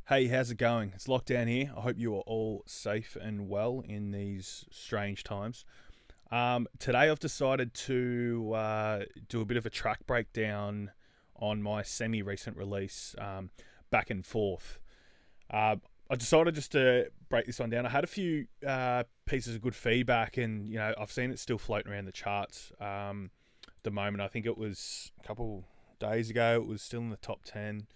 Hey, how's it going? It's Lockdown here. I hope you are all safe and well in these strange times. Today I've decided to do a bit of a track breakdown on my semi-recent release, Back and Forth. I decided just to break this one down. I had a few pieces of good feedback, and I've seen it still floating around the charts. At the moment, I think it was a couple days ago. It was still in the top 10.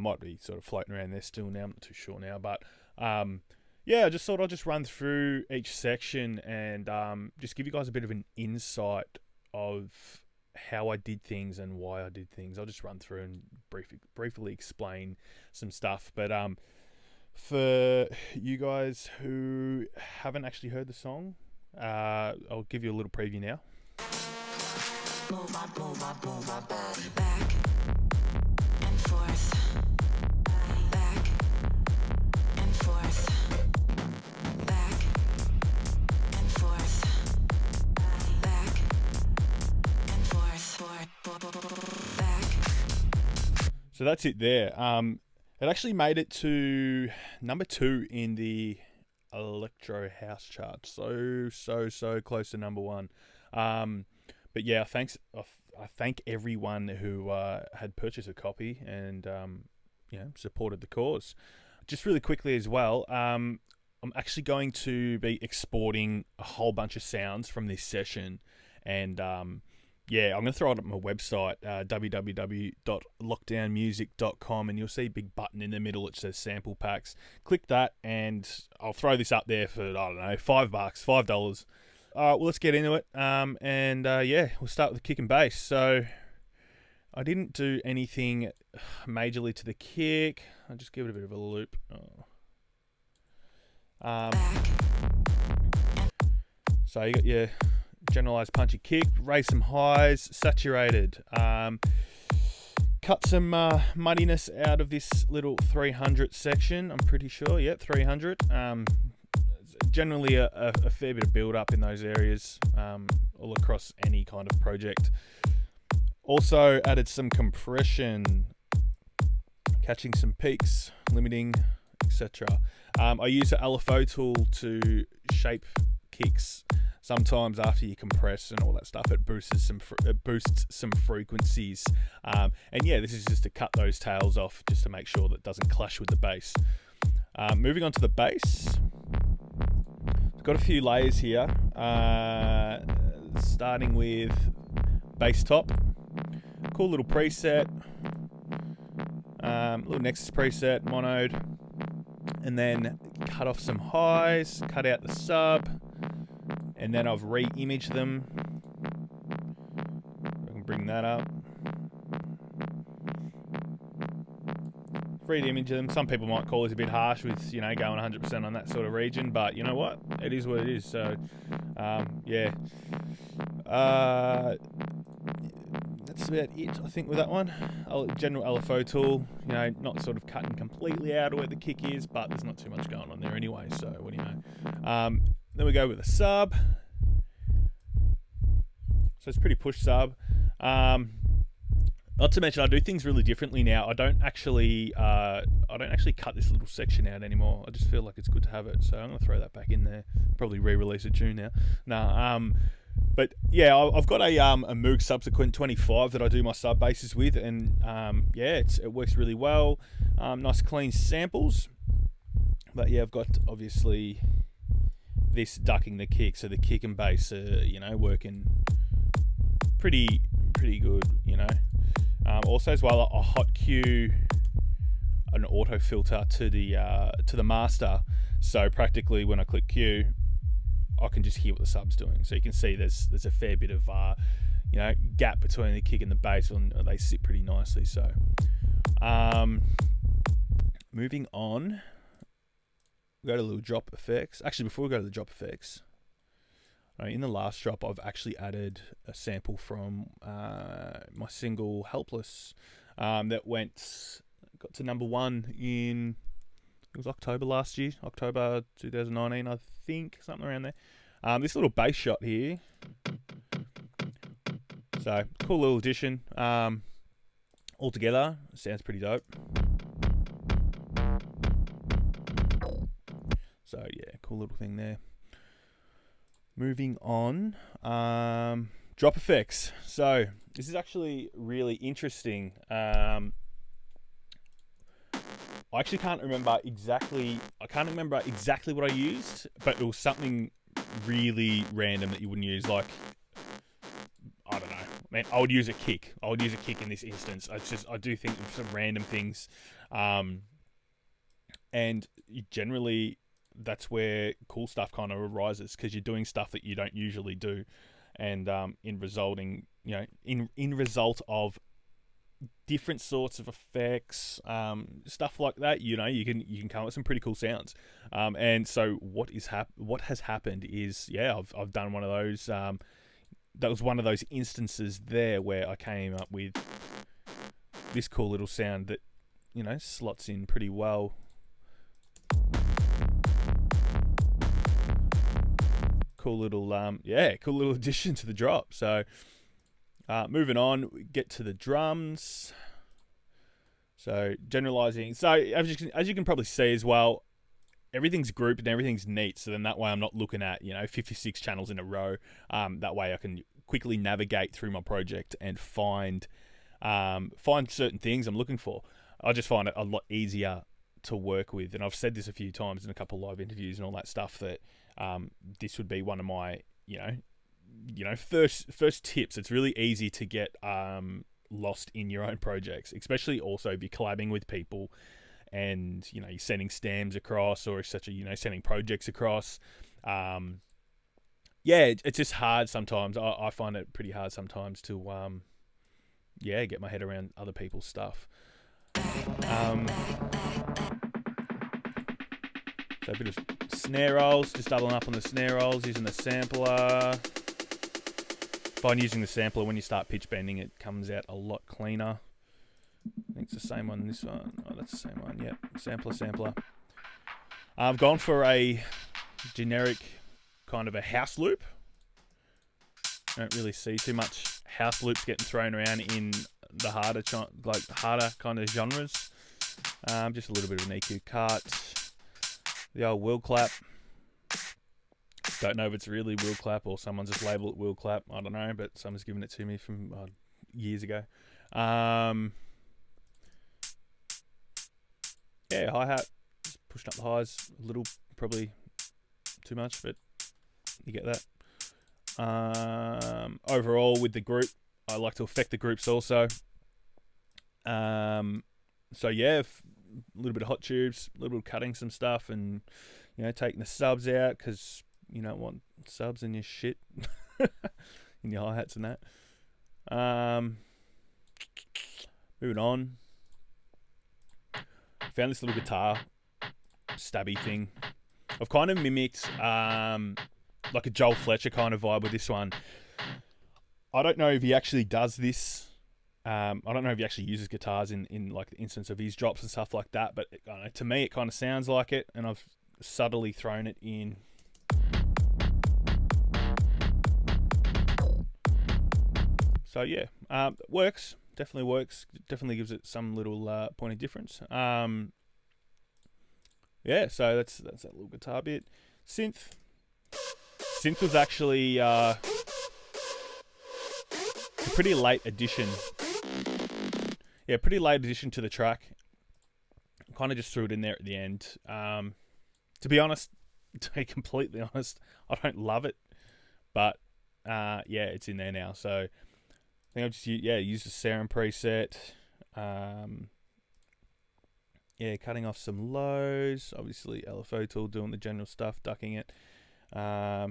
Might be sort of floating around there still now. I'm not too sure now, but I just thought I'd just run through each section and just give you guys a bit of an insight of how I did things and why I did things. I'll just run through and briefly explain some stuff. But for you guys who haven't actually heard the song, I'll give you a little preview now. Move my body back and forth. Back and forth. Back and forth. Back and forth. Back. So that's it there. It actually made it to number 2 in the Electro House chart. So close to number 1. But yeah, I thank everyone who had purchased a copy and supported the cause. Just really quickly as well, I'm actually going to be exporting a whole bunch of sounds from this session, and I'm going to throw it up my website, www.lockdownmusic.com, and you'll see a big button in the middle which says sample packs. Click that, and I'll throw this up there for, I don't know, $5. All right, well, let's get into it. We'll start with the kick and bass. So I didn't do anything majorly to the kick. I'll just give it a bit of a loop. So you got your generalized punchy kick, raise some highs, saturated. Cut some muddiness out of this little 300 section, I'm pretty sure. Yep, 300. Generally a fair bit of build up in those areas, all across any kind of project. Also added some compression, catching some peaks, limiting, etc. I use an LFO tool to shape kicks. Sometimes after you compress and all that stuff, it boosts some frequencies. This is just to cut those tails off, just to make sure that it doesn't clash with the bass. Moving on to the bass. Got a few layers here, starting with bass top. Cool little preset, little Nexus preset, monoed, and then cut off some highs, cut out the sub, and then I've re-imaged them. I can bring that up. Re-image them. Some people might call this a bit harsh with, going 100% on that sort of region, but you know what? It is what it is. So, that's about it, I think, with that one. General LFO tool, not sort of cutting completely out of where the kick is, but there's not too much going on there anyway, so what do you know? Then we go with the sub. So it's pretty push sub. Not to mention, I do things really differently now. I don't actually cut this little section out anymore. I just feel like it's good to have it, so I'm going to throw that back in there. Probably re-release a tune now. But yeah, I've got a Moog Subsequent 25 that I do my sub basses with, and it works really well. Nice clean samples. But yeah, I've got obviously this ducking the kick, so the kick and bass are working pretty good. Also as well, a hot cue, an auto filter to the master, so practically when I click cue, I can just hear what the sub's doing. So you can see there's a fair bit of gap between the kick and the bass, and they sit pretty nicely. So moving on, we go to little drop effects. Actually, before we go to the drop effects, in the last drop, I've actually added a sample from my single "Helpless" that got to number 1 in, it was October last year, October 2019, I think, something around there. This little bass shot here, so cool little addition. Altogether, sounds pretty dope. So yeah, cool little thing there. Moving on, drop effects. So this is actually really interesting. I actually can't remember exactly. I can't remember exactly what I used, but it was something really random that you wouldn't use. Like, I don't know. Man, I would use a kick. I would use a kick in this instance. I do think of some random things, and generally that's where cool stuff kind of arises, because you're doing stuff that you don't usually do, and in result of different sorts of effects, stuff like that. You can come up with some pretty cool sounds. And so what has happened is, I've done one of those. That was one of those instances there where I came up with this cool little sound that slots in pretty well. Cool little addition to the drop. So moving on, we get to the drums. So generalizing. So as you can probably see as well, everything's grouped and everything's neat. So then that way I'm not looking at 56 channels in a row. That way I can quickly navigate through my project and find certain things I'm looking for. I just find it a lot easier to work with, and I've said this a few times in a couple of live interviews and all that stuff, that this would be one of my first tips. It's really easy to get lost in your own projects, especially also if you're collabing with people and you're sending stems across, or sending projects across. It's just hard sometimes. I find it pretty hard sometimes to get my head around other people's stuff. So a bit of snare rolls, just doubling up on the snare rolls, using the sampler. Find using the sampler, when you start pitch bending, it comes out a lot cleaner. I think it's the same one, this one. Oh, that's the same one, yep. Sampler. I've gone for a generic kind of a house loop. I don't really see too much house loops getting thrown around in the harder kind of genres. Just a little bit of an EQ cut. The old wheel clap. Don't know if it's really wheel clap or someone's just labelled it wheel clap. I don't know, but someone's given it to me from years ago. Hi-hat. Just pushing up the highs a little, probably too much, but you get that. Overall, with the group, I like to affect the groups also. A little bit of hot tubes, a little bit of cutting some stuff, and taking the subs out, because you don't want subs in your shit, in your hi-hats and that. Moving on, found this little guitar stabby thing. I've kind of mimicked like a Joel Fletcher kind of vibe with this one. I don't know if he actually does this. I don't know if he actually uses guitars in like the instance of his drops and stuff like that, but to me it kind of sounds like it, and I've subtly thrown it in. So works. Definitely works. Definitely gives it some little point of difference. So that's that little guitar bit. Synth was actually a pretty late addition. Yeah, pretty late addition to the track. Kind of just threw it in there at the end. To be honest, to be completely honest, I don't love it, but it's in there now. So I think I'll just use the Serum preset. Cutting off some lows. Obviously, LFO tool doing the general stuff, ducking it. I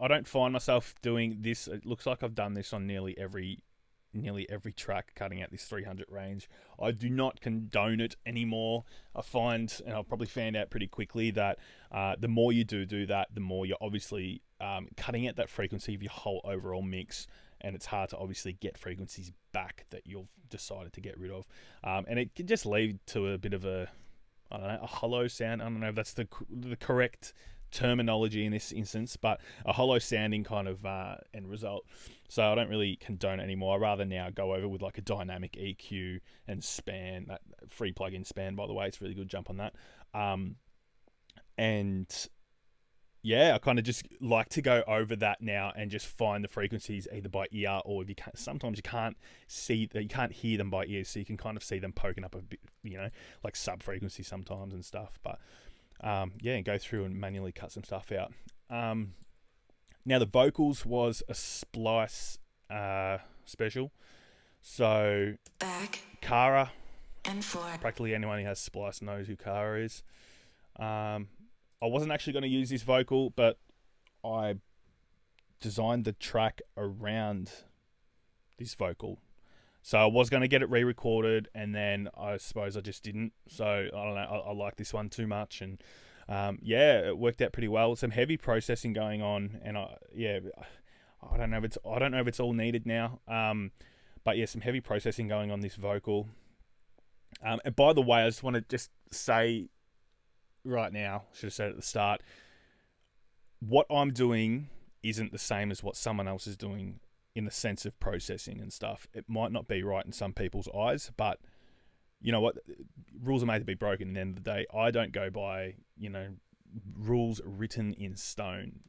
don't find myself doing this. It looks like I've done this on nearly every track, cutting out this 300 range. I do not condone it anymore. I find, and I'll probably find out pretty quickly, that the more you do that, the more you're obviously cutting out that frequency of your whole overall mix, and it's hard to obviously get frequencies back that you've decided to get rid of. And it can just lead to a bit of a hollow sound. I don't know if that's the correct terminology in this instance, but a hollow sounding kind of end result. So I don't really condone it anymore. I rather now go over with like a dynamic EQ and span, that free plugin span, by the way. It's really good. Jump on that. And yeah, I kind of just like to go over that now and just find the frequencies either by ear, or if you can't, sometimes you can't you can't hear them by ear, so you can kind of see them poking up a bit, like sub frequency sometimes and stuff. But yeah, and go through and manually cut some stuff out. Now the vocals was a splice special, so back Kara, and forth. practically anyone who has splice knows who Kara is. I wasn't actually going to use this vocal, but I designed the track around this vocal. So I was going to get it re-recorded, and then I suppose I just didn't. So I don't know. I like this one too much, and yeah, it worked out pretty well. Some heavy processing going on, and I don't know if it's all needed now. But yeah, some heavy processing going on this vocal. And by the way, I just want to just say right now, should have said it at the start, what I'm doing isn't the same as what someone else is doing in the sense of processing and stuff. It might not be right in some people's eyes, but you know what? Rules are made to be broken at the end of the day. I don't go by, rules written in stone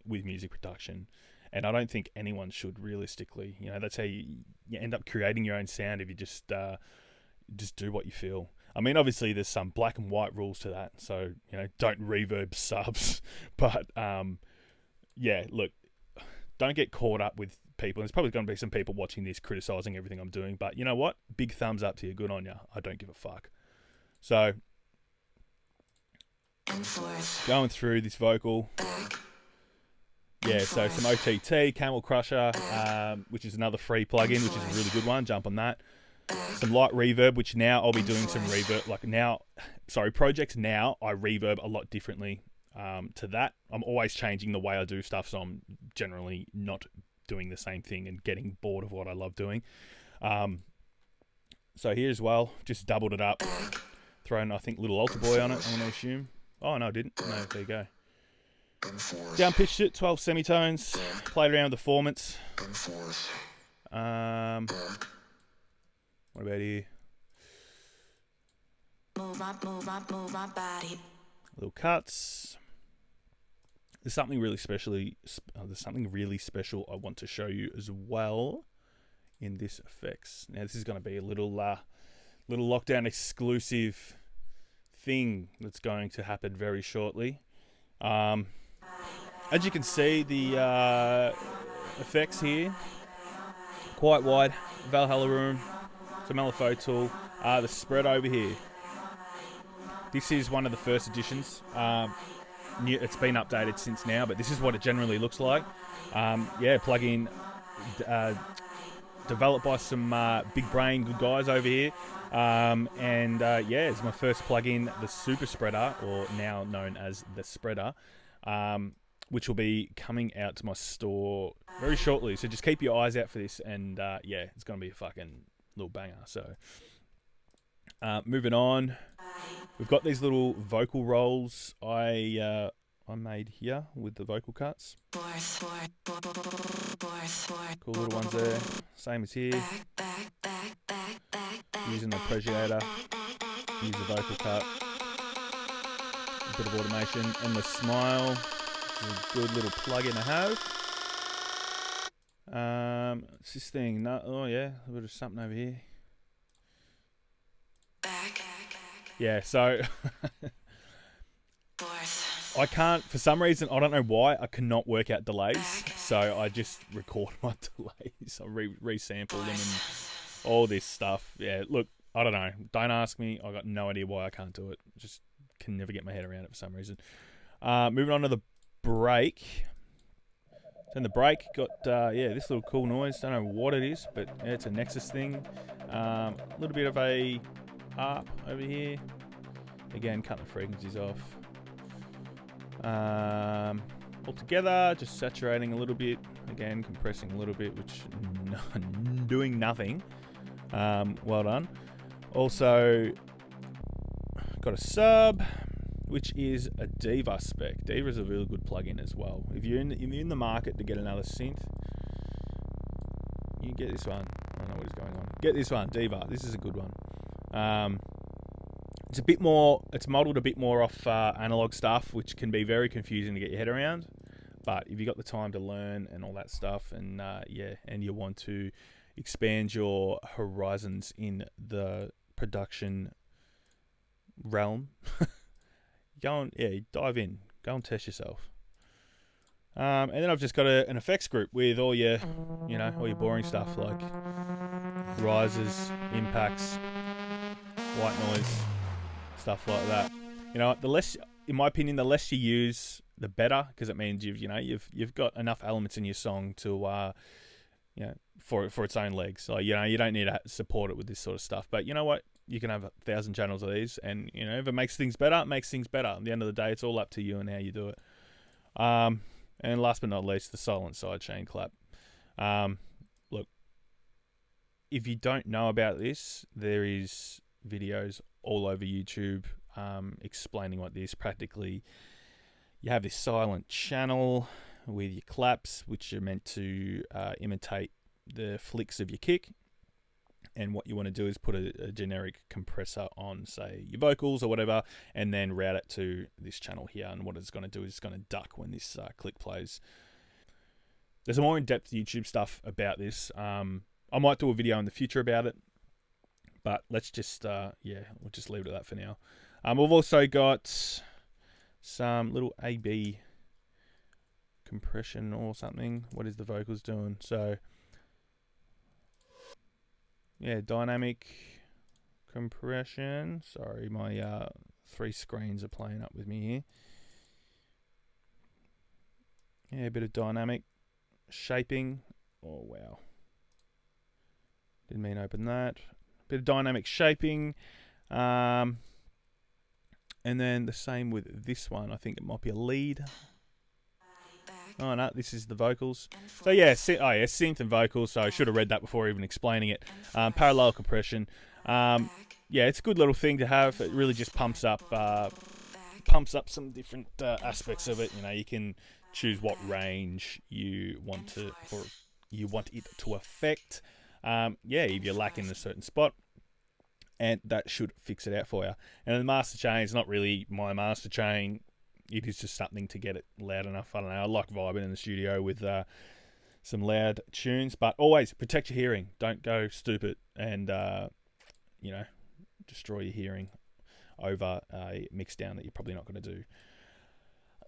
with music production. And I don't think anyone should realistically. That's how you end up creating your own sound if you just do what you feel. I mean, obviously there's some black and white rules to that. So, don't reverb subs. But, yeah, look, don't get caught up with people. There's probably going to be some people watching this criticizing everything I'm doing. But you know what? Big thumbs up to you. Good on you. I don't give a fuck. So, going through this vocal. Yeah, so some OTT, Camel Crusher, which is another free plugin, which is a really good one. Jump on that. Some light reverb, which now I'll be doing some reverb. Projects now I reverb a lot differently to that. I'm always changing the way I do stuff, so I'm generally not doing the same thing and getting bored of what I love doing. So here as well, just doubled it up. Thrown, I think, little altar boy on it, I'm going to assume. Oh, no, I didn't. No, there you go. Down pitched it, 12 semitones. Played around with the formants. What about here? Move my body. Little cuts. There's something really special I want to show you as well in this effects. Now this is going to be a little lockdown exclusive thing that's going to happen very shortly. As you can see, the effects here, quite wide, Valhalla room, some LFO tool, the spread over here. This is one of the first editions. It's been updated since now, but this is what it generally looks like. Plugin developed by some big brain good guys over here. It's my first plugin, the Super Spreader, or now known as the Spreader, which will be coming out to my store very shortly. So just keep your eyes out for this, and it's going to be a fucking little banger. So moving on, we've got these little vocal rolls I made here with the vocal cuts. Cool little ones there. Same as here. Using the Appreciator, use the vocal cut, a bit of automation, and the Smile. A good little plug-in to have. It's this thing. A bit of something over here. Yeah, so I can't, for some reason, I don't know why, I cannot work out delays. So I just record my delays. I resample them and all this stuff. Yeah, look, I don't know. Don't ask me. I got no idea why I can't do it. Just can never get my head around it for some reason. Moving on to the break. So in the break, got this little cool noise. Don't know what it is, but yeah, it's a Nexus thing. A little bit of a harp over here. Again, cut the frequencies off. All together, just saturating a little bit. Again, compressing a little bit, which doing nothing. Well done. Also, got a sub, which is a Diva spec. Diva is a really good plugin as well. If you're in the market to get another synth, you get this one. I don't know what is going on. Get this one, Diva. This is a good one. It's a bit more. It's modelled a bit more off analog stuff, which can be very confusing to get your head around. But if you got the time to learn and all that stuff, and and you want to expand your horizons in the production realm, dive in, go and test yourself. And then I've just got an effects group with all your boring stuff like rises, impacts, white noise, stuff like that. The less, in my opinion, the less you use, the better, because it means you've got enough elements in your song to for its own legs. So you don't need to support it with this sort of stuff. But you know what? You can have 1,000 channels of these, and if it makes things better, it makes things better. At the end of the day, it's all up to you and how you do it. And last but not least, the silent sidechain clap. Look, if you don't know about this, there is videos all over YouTube explaining what this practically. You have this silent channel with your claps, which are meant to imitate the flicks of your kick. And what you want to do is put a generic compressor on, say, your vocals or whatever, and then route it to this channel here. And what it's going to do is it's going to duck when this click plays. There's more in-depth YouTube stuff about this. I might do a video in the future about it, but let's just, we'll just leave it at that for now. We've also got some little A/B compression or something. What is the vocals doing? So, yeah, dynamic compression. Sorry, my 3 screens are playing up with me here. Yeah, a bit of dynamic shaping. Oh, wow. Didn't mean to open that. Bit of dynamic shaping. And then the same with this one. I think it might be a lead. Oh, no, this is the vocals. So, synth and vocals. So I should have read that before even explaining it. Parallel compression. It's a good little thing to have. It really just pumps up some different aspects of it. You can choose what range you want it to affect. If you're lacking a certain spot, and that should fix it out for you. And the master chain is not really my master chain. It is just something to get it loud enough. I don't know. I like vibing in the studio with some loud tunes, but always protect your hearing. Don't go stupid and destroy your hearing over a mix down that you're probably not going to do.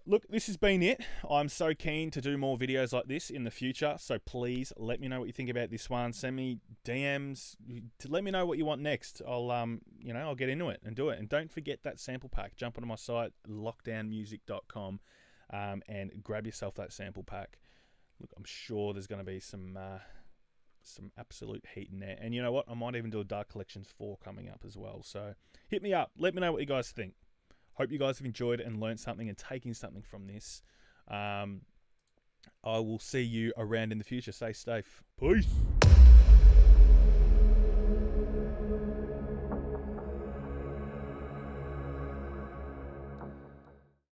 Look, this has been it. I'm so keen to do more videos like this in the future, so please let me know what you think about this one. Send me DMs to let me know what you want next. I'll get into it and do it. And don't forget that sample pack. Jump onto my site, lockdownmusic.com, and grab yourself that sample pack. Look, I'm sure there's going to be some absolute heat in there. And you know what? I might even do a Dark Collections 4 coming up as well. So hit me up. Let me know what you guys think. Hope you guys have enjoyed it and learned something and taken something from this. I will see you around in the future. Stay safe. Peace.